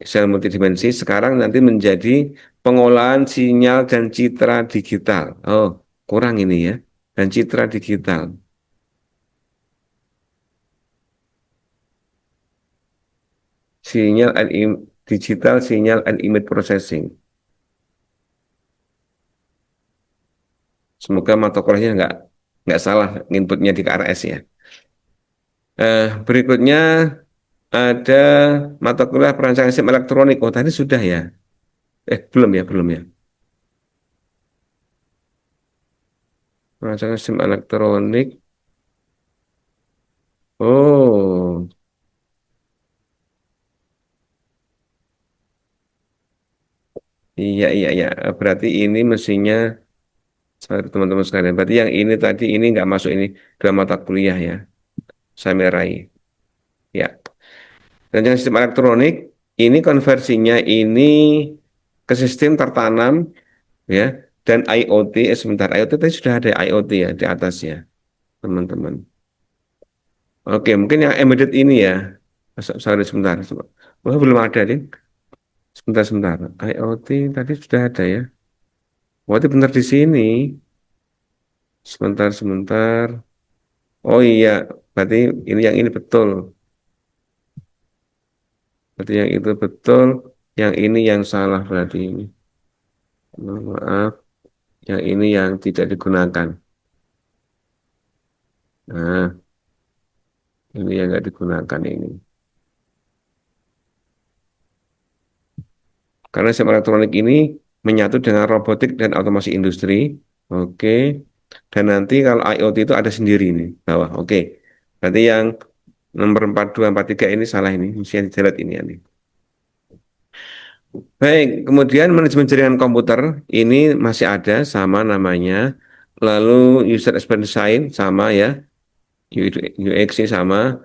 sinyal multidimensi. Sekarang nanti menjadi pengolahan sinyal dan citra digital. Oh, kurang ini ya. Dan citra digital. Digital sinyal and image processing. Semoga mata kuliahnya nggak salah inputnya di KRS ya. Berikutnya ada mata kuliah perancangan sistem elektronik. Oh, tadi sudah ya. Belum ya, belum ya. Perancangan sistem elektronik. Oh, iya, iya, iya. Berarti ini mestinya, sorry, teman-teman sekalian. Berarti yang ini tadi, ini nggak masuk ini dalam mata kuliah ya. Saya meraih. Ya. Perancangan sistem elektronik, ini konversinya ini ke sistem tertanam ya. Dan IoT, sebentar, IoT tadi sudah ada IoT ya di atasnya, teman-teman. Oke, mungkin yang embedded ini ya. Sorry, sebentar. Oh, belum ada, deh. Sebentar, sebentar. IoT tadi sudah ada ya. Berarti benar di sini. Sebentar, sebentar. Oh iya, berarti ini yang ini betul. Berarti yang itu betul. Yang ini yang salah berarti ini. Mohon maaf, yang ini yang tidak digunakan. Nah, ini yang nggak digunakan ini. Karena sistem elektronik ini menyatu dengan robotik dan otomasi industri. Oke. Dan nanti kalau IoT itu ada sendiri ini bawah. Oke. Berarti yang nomor 4243 ini salah ini. Mesti yang dijelat ini ya. Baik, kemudian manajemen jaringan komputer ini masih ada sama namanya. Lalu user experience design sama ya. UX ini sama.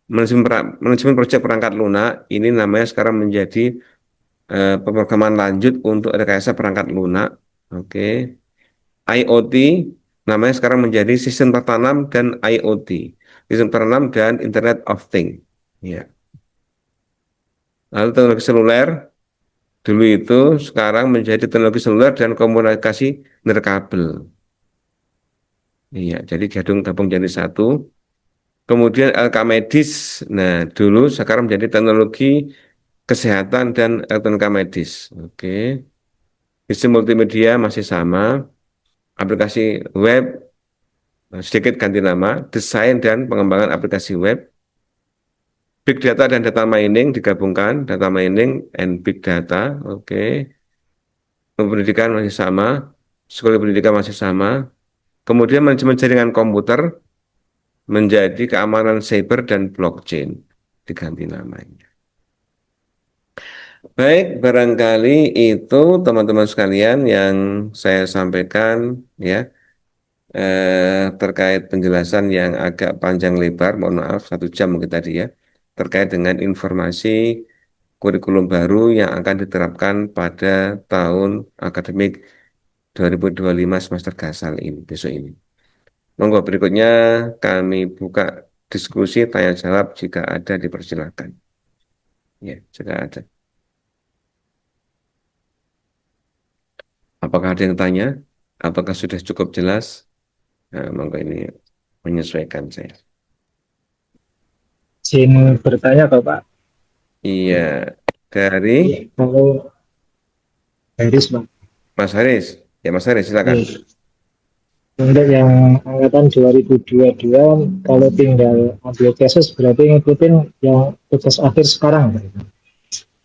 Manajemen proyek perangkat lunak ini namanya sekarang menjadi pemrograman lanjut untuk rekayasa perangkat lunak. Oke. IoT namanya sekarang menjadi sistem tertanam dan IoT. Sistem tertanam dan Internet of Things. Ya. Lalu teknologi seluler dulu itu sekarang menjadi teknologi seluler dan komunikasi nirkabel. Iya, jadi gabung jadi satu. Kemudian LK medis. Nah, dulu sekarang menjadi teknologi kesehatan dan elektronika medis. Oke. Sistem multimedia masih sama. Aplikasi web sedikit ganti nama. Desain dan pengembangan aplikasi web. Big data dan data mining digabungkan. Data mining and big data. Oke. Pendidikan masih sama. Sekolah pendidikan masih sama. Kemudian manajemen jaringan komputer menjadi keamanan cyber dan blockchain. Diganti namanya. Baik, barangkali itu teman-teman sekalian yang saya sampaikan ya terkait penjelasan yang agak panjang lebar, mohon maaf 1 jam mungkin tadi ya, terkait dengan informasi kurikulum baru yang akan diterapkan pada tahun akademik 2025 semester Gasal ini besok ini. Monggo berikutnya kami buka diskusi tanya jawab jika ada dipersilakan. Ya, jika ada. Apakah ada yang tanya? Apakah sudah cukup jelas? Nah, monggo ini menyesuaikan saya. Izin bertanya Bapak. Iya, dari Iya, kalau Haris Pak. Mas Haris. Ya, Mas Haris, silakan. Iya. Untuk yang angkatan 2022, kalau tinggal ambil tesis berarti ngikutin yang tugas akhir sekarang berarti, mata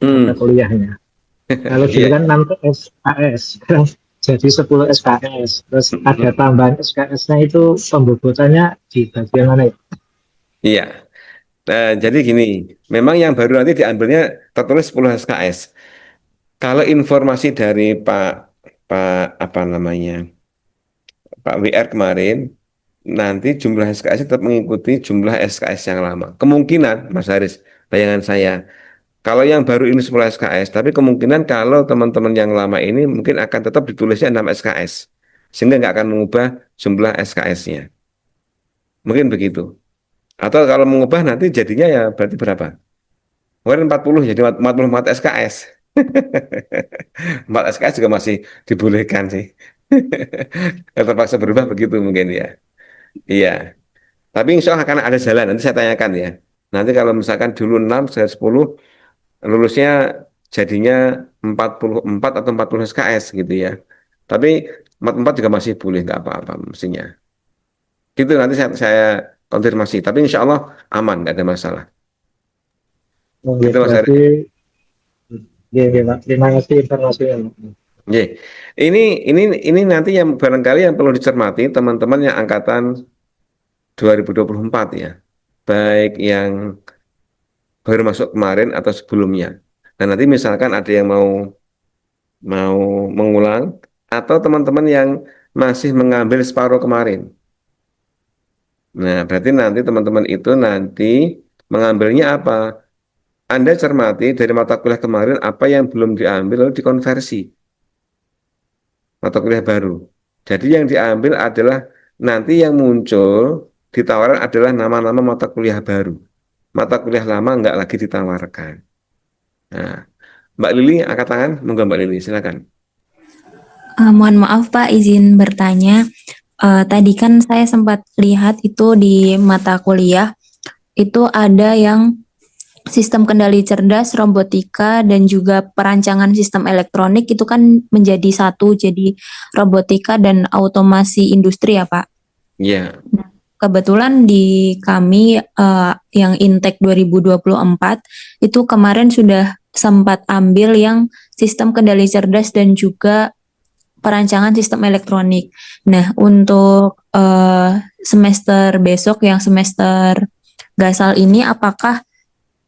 Hmm, kuliahnya. Kalau dulu iya. kan 6 SKS, sekarang jadi 10 SKS. Terus ada Hmm, tambahan SKS-nya itu pembobotannya di bagian mana itu? iya. Nah, jadi gini, memang yang baru nanti diambilnya tertulis 10 SKS. Kalau informasi dari Pak apa namanya? Pak WR kemarin, nanti jumlah SKS tetap mengikuti jumlah SKS yang lama. Kemungkinan, Mas Haris, bayangan saya, kalau yang baru ini 10 SKS, tapi kemungkinan kalau teman-teman yang lama ini mungkin akan tetap ditulisnya 6 SKS. Sehingga nggak akan mengubah jumlah SKS-nya. Mungkin begitu. Atau kalau mengubah nanti jadinya ya berarti berapa? Kemarin 40 jadi 44 SKS. 4 SKS juga masih dibolehkan sih. Terpaksa berubah begitu mungkin ya. Iya. Tapi insya Allah akan ada jalan. Nanti saya tanyakan ya. Nanti kalau misalkan dulu 6, saya 10, lulusnya jadinya 44 atau 40 SKS gitu ya. Tapi 44 juga masih boleh, nggak apa-apa mestinya. Gitu nanti saya konfirmasi. Tapi insya Allah aman, nggak ada masalah. Oh, ya, Gitu Mas berarti Ari. ya, ya, Pak. Terima kasih informasinya. Ye. Ini ini nanti yang barangkali yang perlu dicermati teman-teman yang angkatan 2024 ya. Baik yang baru masuk kemarin atau sebelumnya. Nah, nanti misalkan ada yang mau mau mengulang atau teman-teman yang masih mengambil separuh kemarin. Nah, berarti nanti teman-teman itu nanti mengambilnya apa? Anda cermati dari mata kuliah kemarin apa yang belum diambil lalu dikonversi mata kuliah baru. Jadi yang diambil adalah nanti yang muncul di tawaran adalah nama-nama mata kuliah baru. Mata kuliah lama nggak lagi ditawarkan. Nah, Mbak Lili angkat tangan, monggo Mbak Lili, silakan. Mohon maaf Pak, izin bertanya. Tadi kan saya sempat lihat itu di mata kuliah, itu ada yang sistem kendali cerdas, robotika, dan juga perancangan sistem elektronik itu kan menjadi satu, jadi robotika dan automasi industri ya Pak. Ya, Nah, kebetulan di kami yang Intek 2024 itu kemarin sudah sempat ambil yang sistem kendali cerdas dan juga perancangan sistem elektronik. Nah, untuk semester besok yang semester gasal ini apakah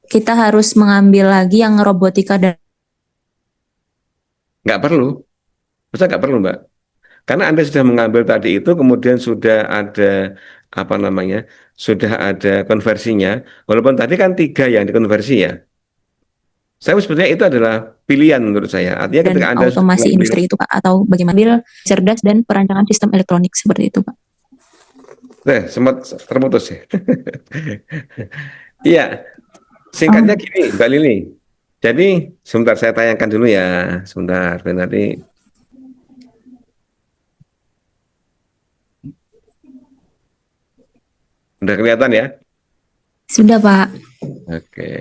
kita harus mengambil lagi yang robotika dan nggak perlu. Masa nggak perlu, Mbak? Karena Anda sudah mengambil tadi itu, kemudian sudah ada apa namanya, sudah ada konversinya. Walaupun tadi kan 3 yang dikonversi ya. Saya sebetulnya itu adalah pilihan menurut saya. Artinya ketika Anda sudah automasi mengambil, industri itu Pak atau bagaimana? Ambil cerdas dan perancangan sistem elektronik seperti itu Pak. sempat terputus ya. Iya, singkatnya Oh, gini, Mbak Lili. Jadi, sebentar saya tayangkan dulu ya. Sebentar, biar nanti udah kelihatan ya. sudah Pak. Oke.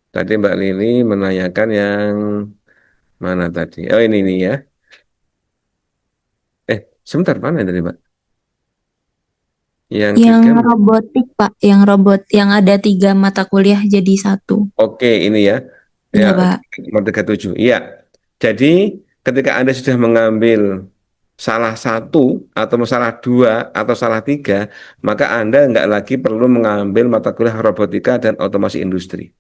Tadi Mbak Lili menanyakan yang mana tadi? Oh ini nih ya. Sebentar mana tadi Mbak? Yang Yang tiga. robotik Pak, yang robot yang ada 3 mata kuliah jadi satu. Oke ini ya. Ya Iya Pak. nomor 37. Iya. Jadi ketika Anda sudah mengambil salah satu atau salah dua atau salah tiga, maka Anda nggak lagi perlu mengambil mata kuliah robotika dan otomasi industri.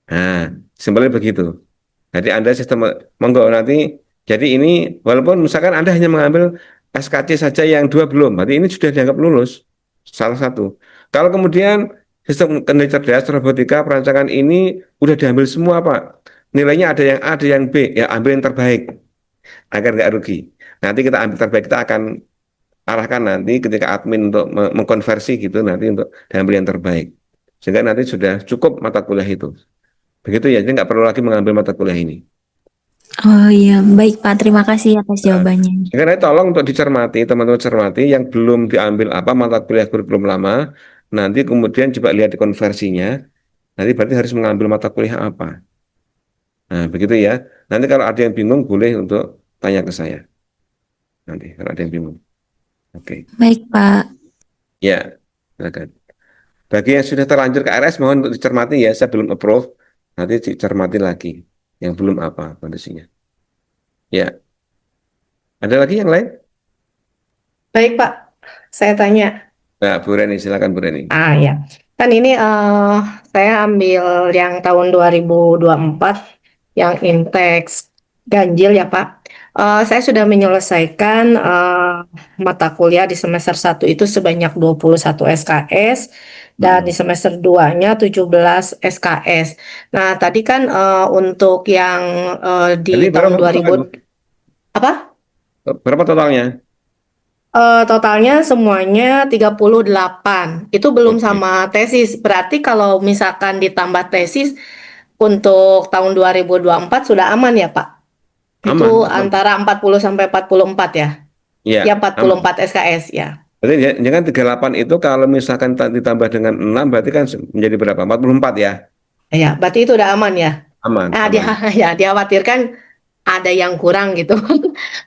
Nah, simpelnya begitu. Jadi Anda sistem monggo nanti jadi ini walaupun misalkan Anda hanya mengambil SKC saja yang 2 belum, berarti ini sudah dianggap lulus salah satu. Kalau kemudian sistem kendali cerdas robotika perancangan ini udah diambil semua Pak. Nilainya ada yang A, ada yang B, ya ambil yang terbaik agar nggak rugi. Nanti kita ambil terbaik kita akan arahkan nanti ketika admin untuk mengkonversi gitu nanti untuk diambil yang terbaik. Sehingga nanti sudah cukup mata kuliah itu. Begitu ya, jadi nggak perlu lagi mengambil mata kuliah ini. Oh iya, baik Pak. Terima kasih atas Nah, jawabannya. sehingga tolong untuk dicermati, teman-teman cermati yang belum diambil apa mata kuliah kurikulum lama, nanti kemudian coba lihat di konversinya, nanti berarti harus mengambil mata kuliah apa. Nah, begitu ya. Nanti kalau ada yang bingung boleh untuk tanya ke saya. Nanti kalau ada yang bingung. Oke. Baik Pak. Ya, silakan. Bagi yang sudah terlanjur ke RS mohon untuk dicermati ya, saya belum approve. Nanti dicermati lagi. Yang belum apa kondisinya. Ya, ada lagi yang lain? Baik, Pak. Saya tanya. Nah, Bu Reni, silakan Bu Reni. Ya. Kan ini saya ambil yang tahun 2024 yang Intex ganjil ya, Pak. Saya sudah menyelesaikan mata kuliah di semester 1 itu sebanyak 21 SKS dan di semester 2-nya 17 SKS. Nah, tadi kan untuk yang Jadi di berapa tahun total, 2000 Bu? apa? Berapa totalnya? Totalnya semuanya 38. Itu belum Oke, sama tesis. Berarti kalau misalkan ditambah tesis untuk tahun 2024 sudah aman ya, Pak? aman, Itu aman. antara 40 sampai 44 ya. Ya Iya, aman. 44 SKS ya. Berarti jangan 38 itu kalau misalkan ditambah dengan 6 berarti kan menjadi berapa? 44 ya? Ya, berarti itu udah aman ya. Aman, Dia aman. ya dikhawatirkan ada yang kurang gitu.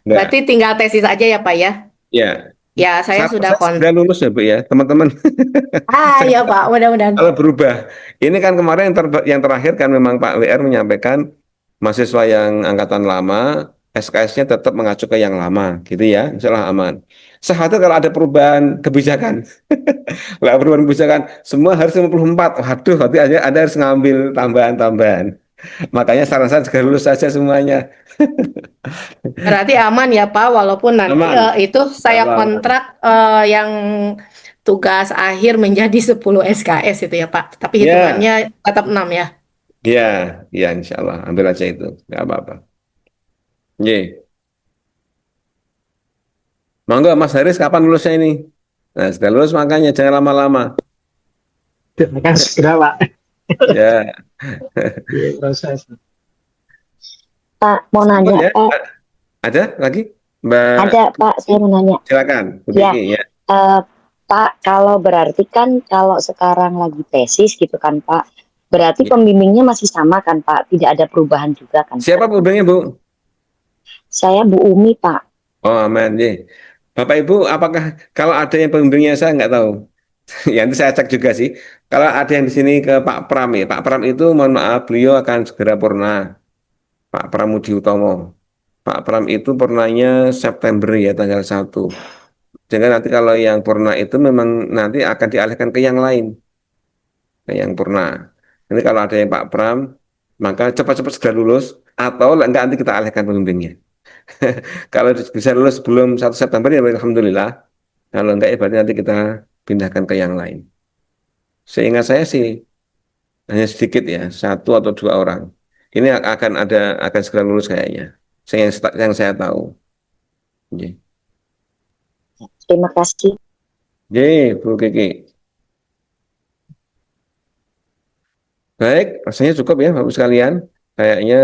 Berarti Enggak. tinggal tesis aja ya, Pak ya. Ya, Ya, saya sudah saya sudah lulus ya, Bu ya, teman-teman. ya Pak, mudah-mudahan. Kalau berubah, ini kan kemarin yang terakhir kan memang Pak WR menyampaikan mahasiswa yang angkatan lama SKS-nya tetap mengacu ke yang lama, gitu ya, insya Allah aman. Sehatu kalau ada perubahan kebijakan, kalau perubahan kebijakan semua harus 54, waduh, berarti ada harus ngambil tambahan-tambahan. Makanya saran saya segera lulus saja semuanya. Berarti aman ya Pak, walaupun nanti Aman. itu saya Kalau aman. kontrak yang tugas akhir menjadi 10 SKS itu ya Pak. Tapi Ya, hitungannya tetap 6 ya. ya, ya, insya Allah ambil aja itu, nggak apa-apa. Ye. Monggo Mas Haris kapan lulusnya ini? Nah, sudah lulus makanya jangan lama-lama. Akan segera Pak Ya, di proses. Pak, mau oh, nanya, ya. Pak. Ada lagi? Mbak, Ada, Pak, saya mau nanya. silakan. Bu Ya, Kiki, ya. Pak, kalau berarti kan kalau sekarang lagi tesis gitu kan, Pak, berarti Ya. pembimbingnya masih sama kan, Pak? Tidak ada perubahan juga kan, Siapa Pak? pembimbingnya, Bu? Saya Bu Umi, Pak. Oh, aman. Ye. Bapak Ibu, apakah kalau ada yang pembimbingnya saya nggak tahu. Ya, nanti saya cek juga sih. Kalau ada yang di sini ke Pak Pram ya. Pak Pram itu mohon maaf, beliau akan segera purna. Pak Pramudi Utomo. Pak Pram itu purnanya September ya, tanggal 1. Jadi nanti kalau yang purna itu memang nanti akan dialihkan ke yang lain, ke yang purna. Nanti kalau ada yang Pak Pram, maka cepat-cepat segera lulus, atau enggak nanti kita alihkan pembimbingnya. Kalau bisa lulus sebelum 1 September ya Alhamdulillah. Kalau enggak ya berarti nanti kita pindahkan ke yang lain. Seingat saya sih hanya sedikit ya, 1 atau 2 orang. Ini akan segera lulus kayaknya. Yang saya tahu. Oke. Terima kasih. Oke, Bu Kiki. Baik, rasanya cukup ya Bapak sekalian. Kayaknya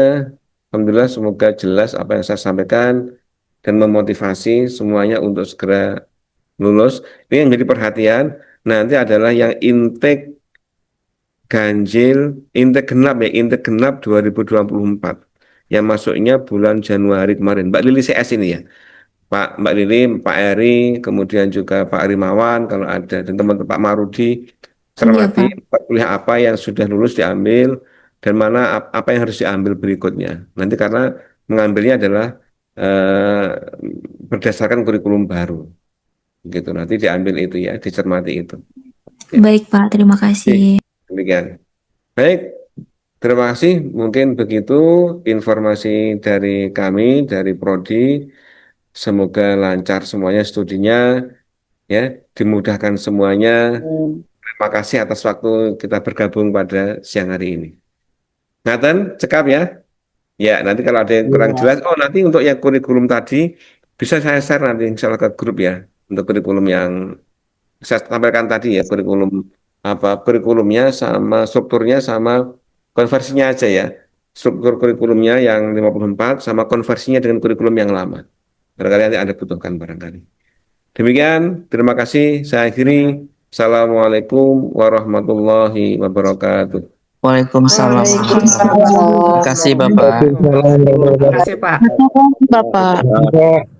Alhamdulillah semoga jelas apa yang saya sampaikan dan memotivasi semuanya untuk segera lulus. Ini yang jadi perhatian nanti adalah yang intake genap ya, intake genap 2024. Yang masuknya bulan Januari kemarin. Mbak Lili CS ini ya. Mbak Lili, Pak Eri, kemudian juga Pak Rimawan kalau ada dan teman-teman Pak Marudi Iya cermati Pak. kuliah apa yang sudah lulus diambil dan mana apa yang harus diambil berikutnya. Nanti karena mengambilnya adalah eh, berdasarkan kurikulum baru, gitu. Nanti diambil itu ya, dicermati itu. Ya. Baik Pak, terima Oke, kasih. demikian. Baik, terima kasih. Mungkin begitu informasi dari kami dari Prodi. Semoga lancar semuanya studinya, ya, dimudahkan semuanya. Terima kasih atas waktu kita bergabung pada siang hari ini. Ngaten, cekap ya. Ya, nanti kalau ada yang kurang Ya, jelas, oh nanti untuk yang kurikulum tadi bisa saya share nanti insya Allah ke grup ya. Untuk kurikulum yang saya sampaikan tadi ya, kurikulum apa kurikulumnya sama strukturnya sama konversinya aja ya. struktur kurikulumnya yang 54 sama konversinya dengan kurikulum yang lama. Barangkali nanti Anda butuhkan barangkali. Demikian, terima kasih. Saya akhiri. Assalamualaikum warahmatullahi wabarakatuh. Waalaikumsalam. Terima kasih Bapak. Waalaikumsalam warahmatullahi Terima kasih Pak. Bapak. wabarakatuh.